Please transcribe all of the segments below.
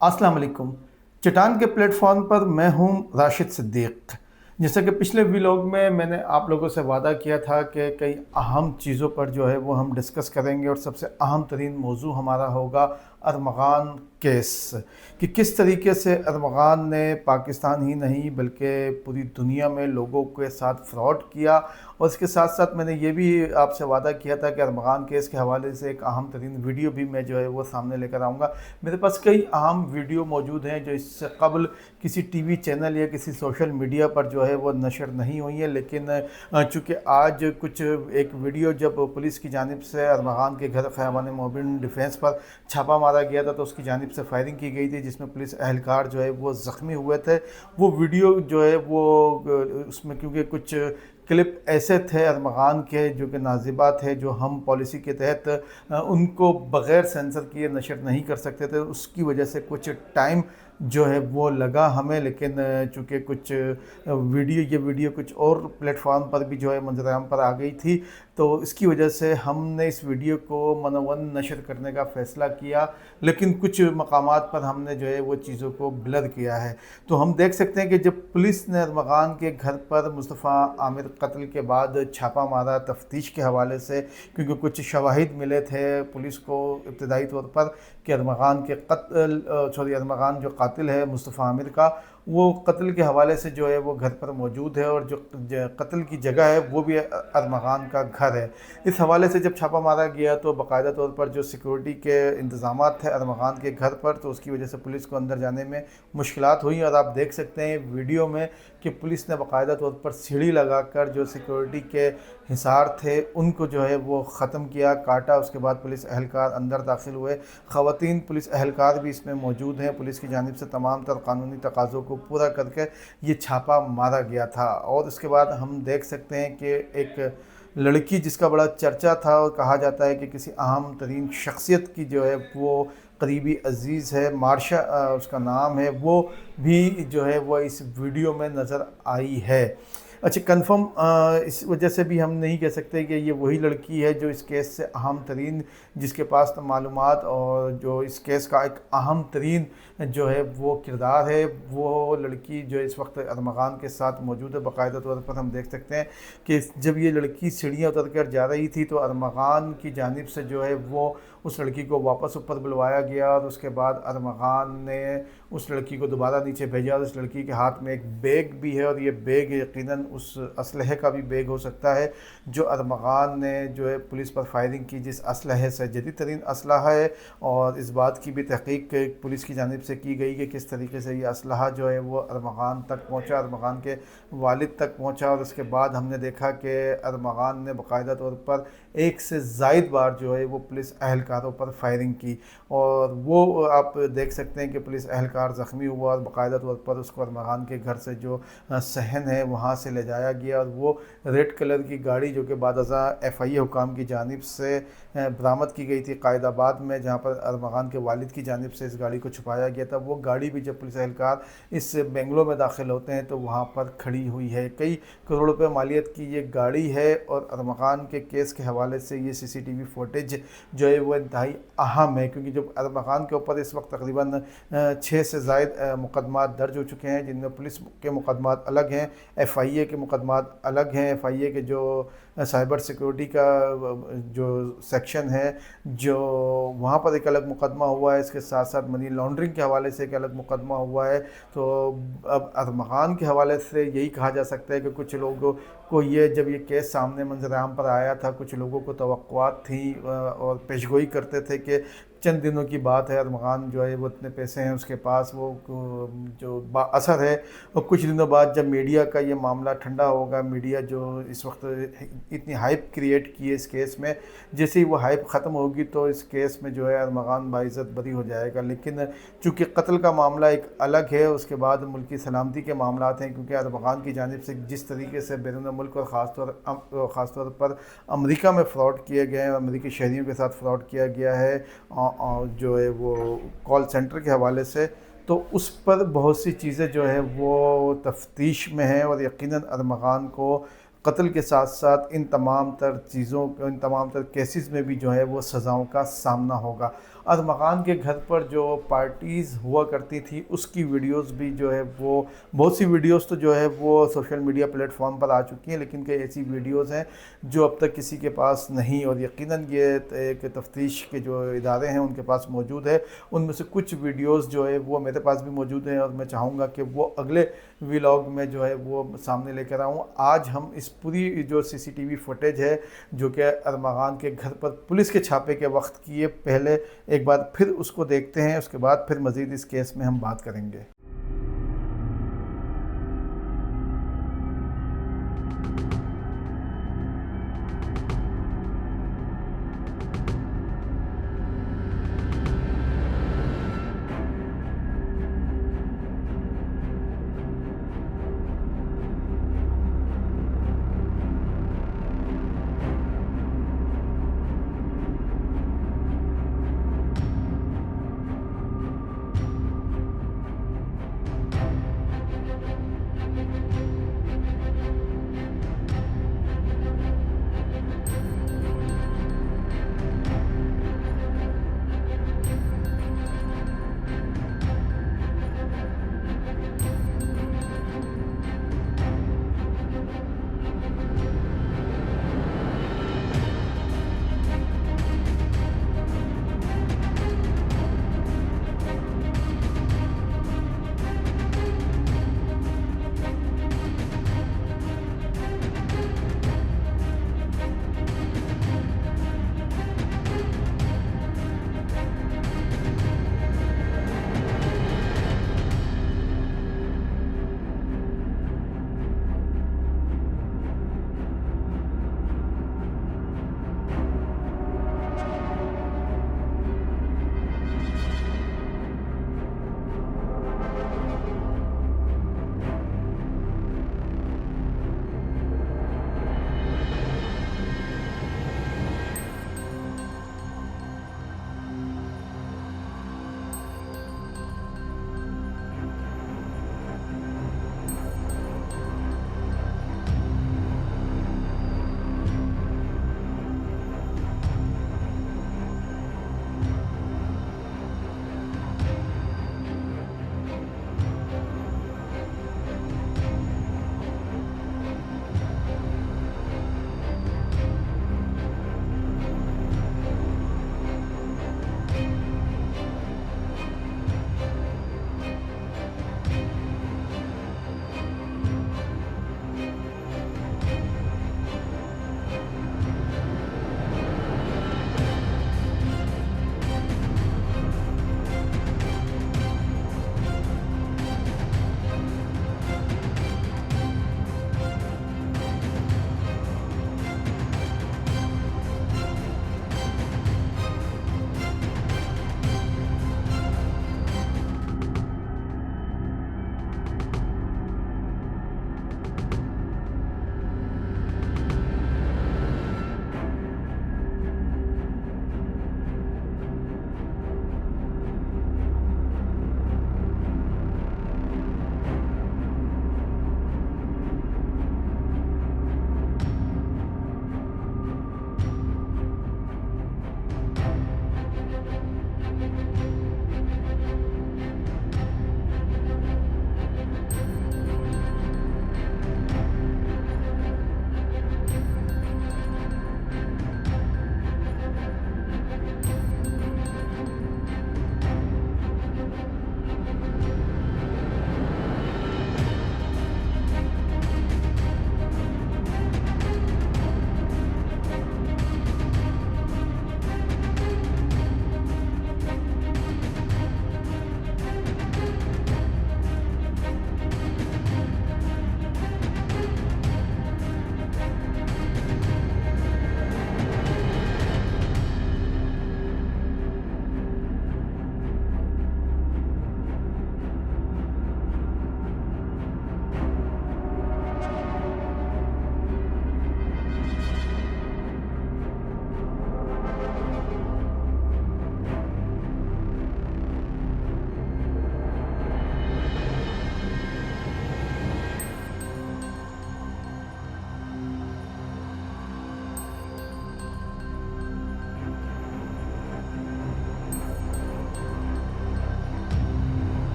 अस्सलाम वालेकुम। चट्टान के प्लेटफॉर्म पर मैं हूँ राशिद सिद्दीक़। जैसा कि पिछले व्लॉग में मैंने आप लोगों से वादा किया था कि कई अहम चीज़ों पर जो है वो हम डिस्कस करेंगे और सबसे अहम तरीन मौजू हमारा होगा अरमग़ान केस, कि किस तरीके से अरमग़ान ने पाकिस्तान ही नहीं बल्कि पूरी दुनिया में लोगों के साथ फ्रॉड किया। और इसके साथ साथ मैंने ये भी आपसे वादा किया था कि अरमग़ान केस के हवाले से एक अहम तरीन वीडियो भी मैं जो है वो सामने लेकर आऊँगा। मेरे पास कई अहम वीडियो मौजूद हैं जो इससे कबल किसी टीवी चैनल या किसी सोशल मीडिया पर जो है वो नशर नहीं हुई है, लेकिन चूँकि आज कुछ एक वीडियो जब पुलिस की जानिब से अरमग़ान के घर ख़याबान मोबिन डिफेंस पर छापा मारा गया था तो उसकी जानिब से फायरिंग की गई थी जिसमें पुलिस एहलकार जो है वो ज़ख्मी हुए थे। वो वीडियो जो है वो उसमें क्योंकि कुछ क्लिप ऐसे थे अरमग़ान के जो कि नाज़िबा थे, जो हम पॉलिसी के तहत उनको बग़ैर सेंसर किए नशर नहीं कर सकते थे, उसकी वजह से कुछ टाइम जो है वो लगा हमें। लेकिन चूँकि कुछ ये वीडियो कुछ और प्लेटफॉर्म पर भी जो है मंज़र-ए-आम पर आ गई थी, तो इसकी वजह से हमने इस वीडियो को मनवन नशर करने का फ़ैसला किया, लेकिन कुछ मकामात पर हमने जो है वो चीज़ों को ब्लर किया है। तो हम देख सकते हैं कि जब पुलिस ने अरमग़ान के घर पर मुस्तफ़ा आमिर कत्ल के बाद छापा मारा तफ्तीश के हवाले से, क्योंकि कुछ शवाहिद मिले थे पुलिस को इब्तदाई तौर पर कि अरमग़ान जो कातिल है मुस्तफ़ा आमिर का, वो कत्ल के हवाले से जो है वो घर पर मौजूद है और जो कत्ल की जगह है वो भी अरमग़ान का घर है। इस हवाले से जब छापा मारा गया तो बाकायदा तौर पर जो सिक्योरिटी के इंतज़ामात थे अरमग़ान के घर पर, तो उसकी वजह से पुलिस को अंदर जाने में मुश्किलात हुई। और आप देख सकते हैं वीडियो में कि पुलिस ने बाकायदा तौर पर सीढ़ी लगाकर जो सिक्योरिटी के हिसार थे उनको जो है वो ख़त्म किया, काटा। उसके बाद पुलिस एहलकार अंदर दाखिल हुए, ख़वातीन पुलिस एहलकार भी इसमें मौजूद हैं। पुलिस की जानिब से तमाम तर कानूनी तकाज़ों को पूरा करके ये छापा मारा गया था। और उसके बाद हम देख सकते हैं कि एक लड़की जिसका बड़ा चर्चा था और कहा जाता है कि किसी अहम तरीन शख्सियत की जो है वो करीबी अज़ीज़ है, मार्शा उसका नाम है, वो भी जो है वो इस वीडियो में नज़र आई है। अच्छा, कंफर्म इस वजह से भी हम नहीं कह सकते कि ये वही लड़की है जो इस केस से अहम तरीन, जिसके पास तो मालूमात और जो इस केस का एक अहम तरीन जो है वो किरदार है, वो लड़की जो इस वक्त अरमग़ान के साथ मौजूद है। बाकायदा तौर पर हम देख सकते हैं कि जब ये लड़की सीढ़ियाँ उतर कर जा रही थी तो अरमग़ान की जानिब से जो है वो उस लड़की को वापस ऊपर बुलवाया गया और उसके बाद अरमग़ान ने उस लड़की को दोबारा नीचे भेजा। और उस लड़की के हाथ में एक बैग भी है और ये बैग यकीनन उस असलहे का भी बैग हो सकता है जो अरमग़ान ने जो है पुलिस पर फायरिंग की, जिस असलहे से जदीद तरीन असलहा है। और इस बात की भी तहक़ीक़ पुलिस की जानिब से की गई कि किस तरीके से ये असलहा जो है वो अरमग़ान तक पहुँचा, अरमग़ान के वालिद तक पहुँचा। और उसके बाद हमने देखा कि अरमग़ान ने बाकायदा तौर पर एक से ज़ायद बार जो है वो पुलिस एहलकारों पर फायरिंग की और वो आप देख सकते हैं कि पुलिस एहलकार ज़ख्मी हुआ और बाकायदा तौर पर उसको अरमग़ान के घर से जो सहन है वहाँ से ले जाया गया। और वो रेड कलर की गाड़ी जो कि बादअज़ा FIA हुकाम की जानिब से बरामद की गई थी कायदाबाद में, जहाँ पर अरमग़ान के वालिद की जानिब से इस गाड़ी को छुपाया गया था, वो गाड़ी भी जब पुलिस एहलकार इस बेंगलोर में दाखिल होते हैं तो वहाँ पर खड़ी हुई है। कई करोड़ रुपए मालियत की ये गाड़ी है और अरमग़ान के केस के हवाले से ये CCTV फुटेज जो है वो इंतहाई अहम है, क्योंकि जो अरमग़ान के ऊपर इस वक्त तकरीबन 6 से ज़ायद मुकदमात दर्ज हो चुके हैं, जिनमें पुलिस के मुकदमात अलग हैं, FIA के मुकदमात अलग हैं। FIA के जो साइबर सिक्योरिटी का जो सेक्शन है जो वहाँ पर एक अलग मुकदमा हुआ है, इसके साथ साथ मनी लॉन्ड्रिंग के हवाले से एक अलग मुकदमा हुआ है। तो अब अरमग़ान के हवाले से यही कहा जा सकता है कि कुछ लोगों को ये जब ये केस सामने मंज़र-ए-आम पर आया था, कुछ लोगों को तवक्कुआत थी और पेशगोई करते थे कि चंद दिनों की बात है, अरमग़ान जो है वो इतने पैसे हैं उसके पास, वो जो असर है। और कुछ दिनों बाद जब मीडिया का ये मामला ठंडा होगा, मीडिया जो इस वक्त इतनी हाइप क्रिएट की है इस केस में, जैसे ही वो हाइप ख़त्म होगी तो इस केस में जो है अरमग़ान बाइज़्ज़त बरी हो जाएगा। लेकिन चूँकि कत्ल का मामला एक अलग है, उसके बाद मुल्की सलामती के मामलात हैं, क्योंकि अरमग़ान की जानिब से जिस तरीके से बैरून मुल्क और ख़ास तौर पर अमेरिका में फ़्रॉड किए गए हैं, अमेरिकी शहरियों के साथ फ़्रॉड किया गया है जो है वो कॉल सेंटर के हवाले से, तो उस पर बहुत सी चीज़ें जो है वो तफ्तीश में हैं। और यकीनन अरमग़ान को कत्ल के साथ साथ इन तमाम तर चीज़ों इन तमाम तर केसेस में भी जो है वो सज़ाओं का सामना होगा। ارمغان کے گھر پر جو پارٹیز ہوا کرتی تھی اس کی ویڈیوز بھی جو ہے وہ بہت سی ویڈیوز تو جو ہے وہ سوشل میڈیا پلیٹ فارم پر آ چکی ہیں، لیکن کئی ایسی ویڈیوز ہیں جو اب تک کسی کے پاس نہیں، اور یقیناً یہ ایک تفتیش کے جو ادارے ہیں ان کے پاس موجود ہے۔ ان میں سے کچھ ویڈیوز جو ہے وہ میرے پاس بھی موجود ہیں، اور میں چاہوں گا کہ وہ اگلے ویلاگ میں جو ہے وہ سامنے لے کر آؤں۔ آج ہم اس پوری جو سی سی ٹی وی فوٹیج ہے جو کہ ارمغان کے گھر پر پولیس کے چھاپے کے وقت کی ہے، پہلے ایک بار پھر اس کو دیکھتے ہیں، اس کے بعد پھر مزید اس کیس میں ہم بات کریں گے۔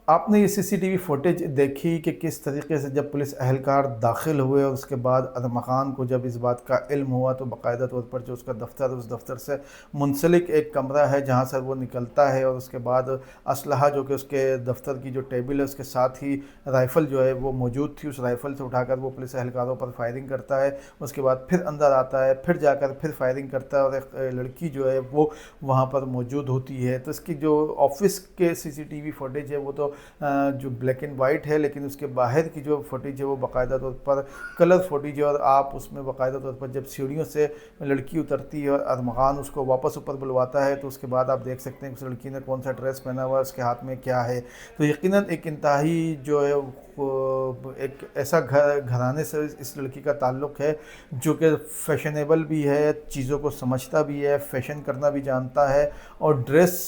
आपने ये सीसीटीवी फुटेज देखी कि किस तरीके से जब पुलिस अहलकार दाखिल हुए और उसके बाद अरमग़ान को जब इस बात का इल्म हुआ तो बाकायदा तौर पर जो उसका दफ्तर, उस दफ्तर से मुंसलिक एक कमरा है जहाँ से वो निकलता है, और उसके बाद असलहा जो कि उसके दफ्तर की जो टेबल है उसके साथ ही राइफ़ल जो है वो मौजूद थी, उस राइफ़ल से उठाकर वो पुलिस अहलकारों पर फायरिंग करता है। उसके बाद फिर अंदर आता है, फिर जाकर फिर फायरिंग करता है, और एक लड़की जो है वो वहाँ पर मौजूद होती है। तो इसकी जो ऑफिस के सीसीटीवी फुटेज है वो तो जो ब्लैक एंड वाइट है, लेकिन उसके बाहर की जो फुटेज है वो बाकायदा तौर पर कलर फुटेज है, और आप उसमें बाकायदा तौर पर जब सीढ़ियों से लड़की उतरती है और अरमग़ान उसको वापस ऊपर बुलवाता है तो उसके बाद आप देख सकते हैं कि उस लड़की ने कौन सा ड्रेस पहना हुआ है, उसके हाथ में क्या है। तो यकीनन एक इंतहाई जो है एक ऐसा घराने से इस लड़की का ताल्लुक़ है जो कि फ़ैशनेबल भी है, चीज़ों को समझता भी है, फ़ैशन करना भी जानता है, और ड्रेस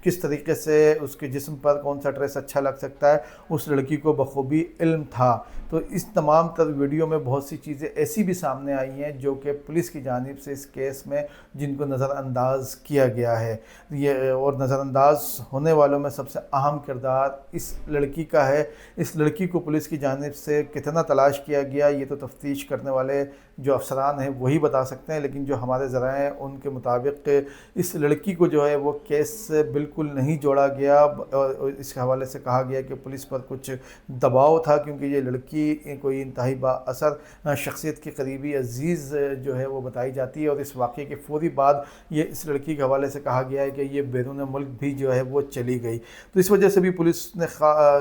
किस तरीके से उसके जिस्म पर कौन सा ड्रेस अच्छा लग सकता है उस लड़की को बखूबी इल्म था। तो इस तमाम तर वीडियो में बहुत सी चीज़ें ऐसी भी सामने आई हैं जो कि पुलिस की जानिब से इस केस में जिनको नज़रअंदाज किया गया है। ये और नज़रअंदाज होने वालों में सबसे अहम किरदार इस लड़की का है। इस लड़की को पुलिस की जानिब से कितना तलाश किया गया ये तो तफ्तीश करने वाले जो अफसरान हैं वही बता सकते हैं, लेकिन जो हमारे ज़राए हैं उनके मुताबिक इस लड़की को जो है वो केस से बिल्कुल नहीं जोड़ा गया, और इस हवाले से कहा गया कि पुलिस पर कुछ दबाव था, क्योंकि ये लड़की कोई इंतहाई बाअसर शख्सियत की करीबी अजीज़ जो है वो बताई जाती है, और इस वाक़े के फ़ौरी बाद ये इस लड़की के हवाले से कहा गया है कि ये बैरून मुल्क भी जो है वो चली गई। तो इस वजह से भी पुलिस ने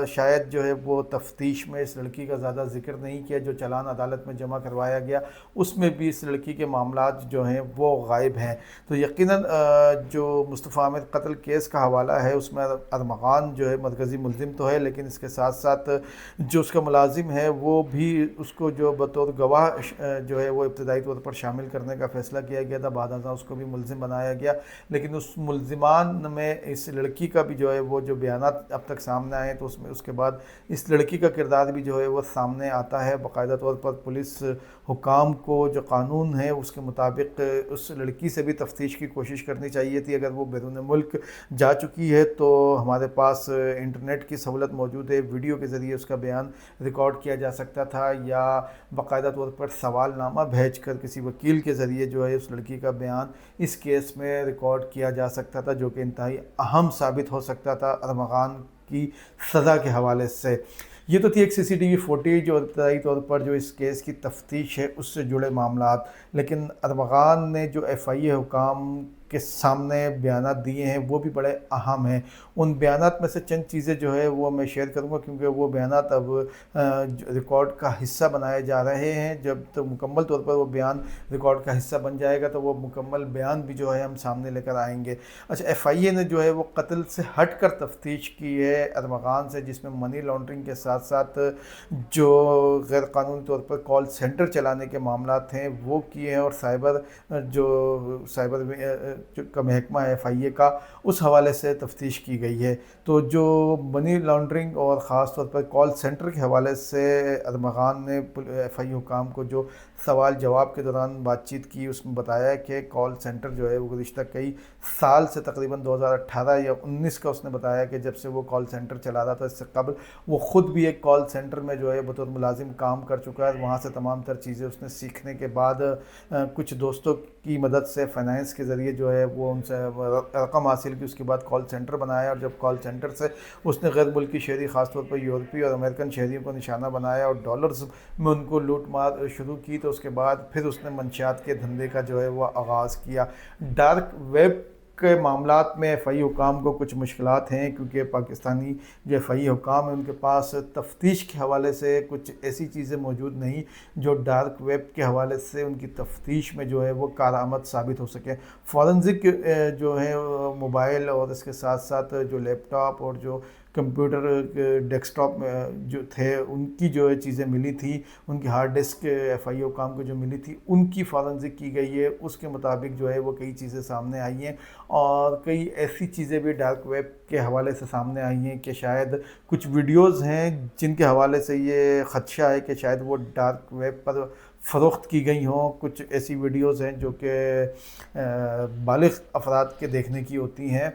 शायद जो है वो तफ्तीश में इस लड़की का ज़्यादा जिक्र नहीं किया। जो चालान अदालत में जमा करवाया गया उसमें भी इस लड़की के मामलात जो हैं वो गायब हैं। तो यकीनन जो मुस्तफ़ा अहमद कत्ल केस का हवाला है उसमें अरमग़ान जो है मरकज़ी मुलज़िम तो है, लेकिन इसके साथ साथ जो उसका मुलाजिम है वो भी उसको जो बतौर गवाह जो है वो इब्तदाई तौर पर शामिल करने का फ़ैसला किया गया था, बाद अज़ां उसको भी मुलज़िम बनाया गया। लेकिन उस मुलज़िमान में इस लड़की का भी जो है वो जो बयानात अब तक सामने आए तो उसमें उसके बाद इस लड़की का किरदार भी जो है वो सामने आता है। बाकायदा तौर पर पुलिस हुकाम को जो कानून है उसके मुताबिक उस लड़की से भी तफ्तीश की कोशिश करनी चाहिए थी। अगर वो बैरून मुल्क जा चुकी है तो हमारे पास इंटरनेट की सहूलत मौजूद है, वीडियो के ज़रिए उसका बयान रिकॉर्ड किया जा सकता था, या बाकायदा तौर पर सवालनामा भेज कर किसी वकील के ज़रिए जो है उस लड़की का बयान इस केस में रिकॉर्ड किया जा सकता था, जो कि इंतहाई अहम साबित हो सकता था अरमग़ान की सज़ा के हवाले से। ये तो थी एक सीसीटीवी फुटेज और इब्तदाई तौर पर जो इस केस की तफ्तीश है उससे जुड़े मामलात। लेकिन अरमग़ान ने जो एफआईए हुकाम के सामने बयानात दिए हैं वो भी बड़े अहम हैं। उन बयानात में से चंद चीज़ें जो है वो मैं शेयर करूँगा, क्योंकि वो बयानात अब रिकॉर्ड का हिस्सा बनाए जा रहे हैं। जब तो मुकम्मल तौर पर वो बयान रिकॉर्ड का हिस्सा बन जाएगा तो वो मुकम्मल बयान भी जो है हम सामने लेकर आएंगे। अच्छा, एफआईए ने जो है वो कत्ल से हट कर तफ्तीश की है अरमग़ान से, जिसमें मनी लॉन्ड्रिंग के साथ साथ जो गैर कानूनी तौर पर कॉल सेंटर चलाने के मामलात हैं वो किए हैं, और साइबर जो का महकमा है एफआईए का उस हवाले से तफ्तीश की गई है। तो जो मनी लॉन्ड्रिंग और ख़ास तौर पर कॉल सेंटर के हवाले से अरमग़ान ने एफआईए हुकाम को जो सवाल जवाब के दौरान बातचीत की उसमें बताया है कि कॉल सेंटर जो है वो गुज़िश्ता कई साल से तकरीबन 2018 या 19 का उसने बताया कि जब से वो कॉल सेंटर चला रहा था, इससे कबल वो ख़ुद भी एक कॉल सेंटर में जो है बतौर मुलाजिम काम कर चुका है। वहाँ से तमाम तर चीज़ें उसने सीखने के बाद कुछ दोस्तों की मदद से फाइनेंस के ज़रिए जो है वो उनसे रकम हासिल की, उसके बाद कॉल सेंटर बनाया, और जब कॉल सेंटर से उसने गैर मुल्की शहरी ख़ासतौर पर यूरोपीय और अमेरिकन शहरियों को निशाना बनाया और डॉलर्स में उनको लूट मार शुरू की, तो उसके बाद फिर उसने मंशियात के धंधे का जो है वो आगाज़ किया। डार्क वेब के मामलात में एफआईए हुकाम को कुछ मुश्किलात हैं, क्योंकि पाकिस्तानी जो एफआईए हुकाम है उनके पास तफ्तीश के हवाले से कुछ ऐसी चीज़ें मौजूद नहीं जो डार्क वेब के हवाले से उनकी तफ्तीश में जो है वो कारआमद साबित हो सके। फॉरेंसिक जो है मोबाइल और इसके साथ साथ जो लैपटॉप और जो कंप्यूटर डेस्कटॉप जो थे उनकी जो है चीज़ें मिली थी, उनकी हार्ड डिस्क एफआईए हुकाम को जो मिली थी उनकी फॉरेंसिक की गई है। उसके मुताबिक जो है वो कई चीज़ें सामने आई हैं, और कई ऐसी चीज़ें भी डार्क वेब के हवाले से सामने आई हैं कि शायद कुछ वीडियोज़ हैं जिनके हवाले से ये ख़दशा है कि शायद वो डार्क वेब पर फ़रोख्त की गई हों। कुछ ऐसी वीडियोज़ हैं जो कि बालिग़ अफराद के देखने की होती हैं।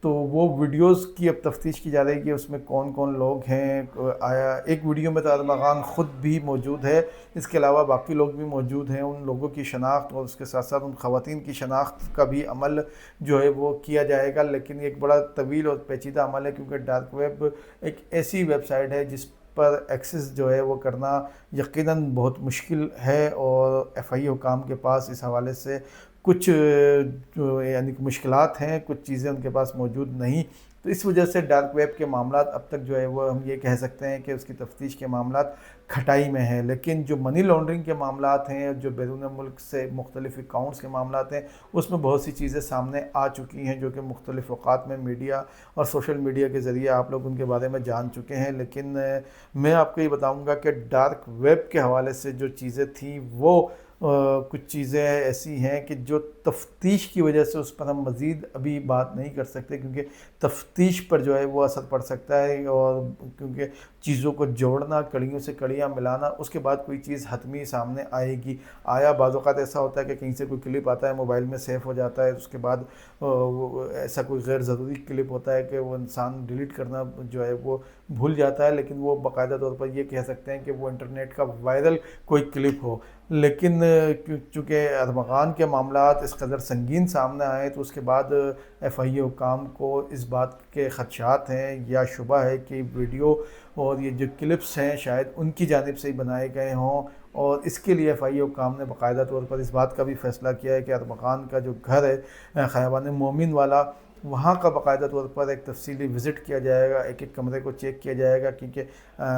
تو وہ ویڈیوز کی اب تفتیش کی جا رہی ہے کہ اس میں کون کون لوگ ہیں. آیا ایک ویڈیو میں تو ارمغان خود بھی موجود ہے، اس کے علاوہ باقی لوگ بھی موجود ہیں. ان لوگوں کی شناخت اور اس کے ساتھ ساتھ ان خواتین کی شناخت کا بھی عمل جو ہے وہ کیا جائے گا، لیکن یہ ایک بڑا طویل اور پیچیدہ عمل ہے، کیونکہ ڈارک ویب ایک ایسی ویب سائٹ ہے جس پر ایکسس جو ہے وہ کرنا یقیناً بہت مشکل ہے، اور ایف آئی حکام کے پاس اس حوالے سے کچھ یعنی کہ مشکلات ہیں، کچھ چیزیں ان کے پاس موجود نہیں. تو اس وجہ سے ڈارک ویب کے معاملات اب تک جو ہے وہ ہم یہ کہہ سکتے ہیں کہ اس کی تفتیش کے معاملات کھٹائی میں ہیں. لیکن جو منی لانڈرنگ کے معاملات ہیں، جو بیرون ملک سے مختلف اکاؤنٹس کے معاملات ہیں، اس میں بہت سی چیزیں سامنے آ چکی ہیں جو کہ مختلف اوقات میں میڈیا اور سوشل میڈیا کے ذریعے آپ لوگ ان کے بارے میں جان چکے ہیں. لیکن میں آپ کو یہ بتاؤں گا کہ ڈارک ویب کے حوالے سے جو چیزیں تھیں وہ کچھ چیزیں ایسی ہیں کہ جو تفتیش کی وجہ سے اس پر ہم مزید ابھی بات نہیں کر سکتے، کیونکہ تفتیش پر جو ہے وہ اثر پڑ سکتا ہے، اور کیونکہ چیزوں کو جوڑنا، کڑیوں سے کڑیاں ملانا، اس کے بعد کوئی چیز حتمی سامنے آئے گی. آیا بعض اوقات ایسا ہوتا ہے کہ کہیں سے کوئی کلپ آتا ہے، موبائل میں سیو ہو جاتا ہے، اس کے بعد ایسا کوئی غیر ضروری کلپ ہوتا ہے کہ وہ انسان ڈیلیٹ کرنا جو ہے وہ بھول جاتا ہے، لیکن وہ باقاعدہ طور پر یہ کہہ سکتے ہیں کہ وہ انٹرنیٹ کا وائرل کوئی کلپ ہو. لیکن چونکہ ارمغان کے معاملات اس قدر سنگین سامنے آئے، تو اس کے بعد ایف آئی اے حکام کو اس بات کے خدشات ہیں یا شبہ ہے کہ ویڈیو اور یہ جو کلپس ہیں شاید ان کی جانب سے ہی بنائے گئے ہوں، اور اس کے لیے ایف آئی اے حکام نے باقاعدہ طور پر اس بات کا بھی فیصلہ کیا ہے کہ ارمغان کا جو گھر ہے خیابان مومن والا، وہاں کا باقاعدہ طور پر ایک تفصیلی وزٹ کیا جائے گا، ایک ایک کمرے کو چیک کیا جائے گا، کیونکہ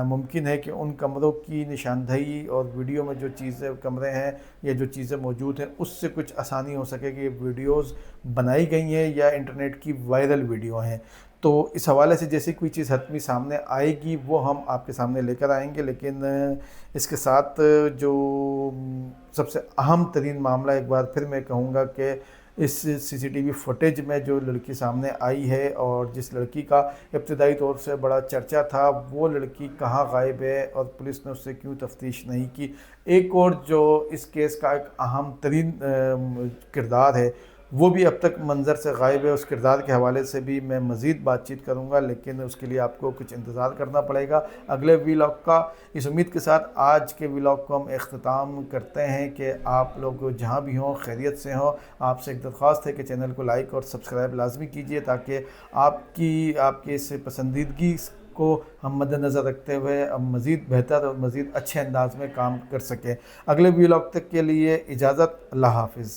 ممکن ہے کہ ان کمروں کی نشاندہی اور ویڈیو میں جو چیزیں کمرے ہیں یا جو چیزیں موجود ہیں اس سے کچھ آسانی ہو سکے کہ یہ ویڈیوز بنائی گئی ہیں یا انٹرنیٹ کی وائرل ویڈیو ہیں. تو اس حوالے سے جیسے کوئی چیز حتمی سامنے آئے گی وہ ہم آپ کے سامنے لے کر آئیں گے. لیکن اس کے ساتھ جو سب سے اہم ترین معاملہ ایک بار پھر میں کہوں گا کہ اس سی سی ٹی وی فوٹیج میں جو لڑکی سامنے آئی ہے اور جس لڑکی کا ابتدائی طور سے بڑا چرچا تھا، وہ لڑکی کہاں غائب ہے اور پولیس نے اس سے کیوں تفتیش نہیں کی. ایک اور جو اس کیس کا ایک اہم ترین کردار ہے وہ بھی اب تک منظر سے غائب ہے. اس کردار کے حوالے سے بھی میں مزید بات چیت کروں گا، لیکن اس کے لیے آپ کو کچھ انتظار کرنا پڑے گا اگلے ویلاگ کا. اس امید کے ساتھ آج کے ویلاگ کو ہم اختتام کرتے ہیں کہ آپ لوگ جہاں بھی ہوں خیریت سے ہوں. آپ سے ایک درخواست ہے کہ چینل کو لائک اور سبسکرائب لازمی کیجئے تاکہ آپ کی اس پسندیدگی کو ہم مد نظر رکھتے ہوئے اب مزید بہتر اور مزید اچھے انداز میں کام کر سکیں. اگلے ویلاگ تک کے لیے اجازت. اللہ حافظ.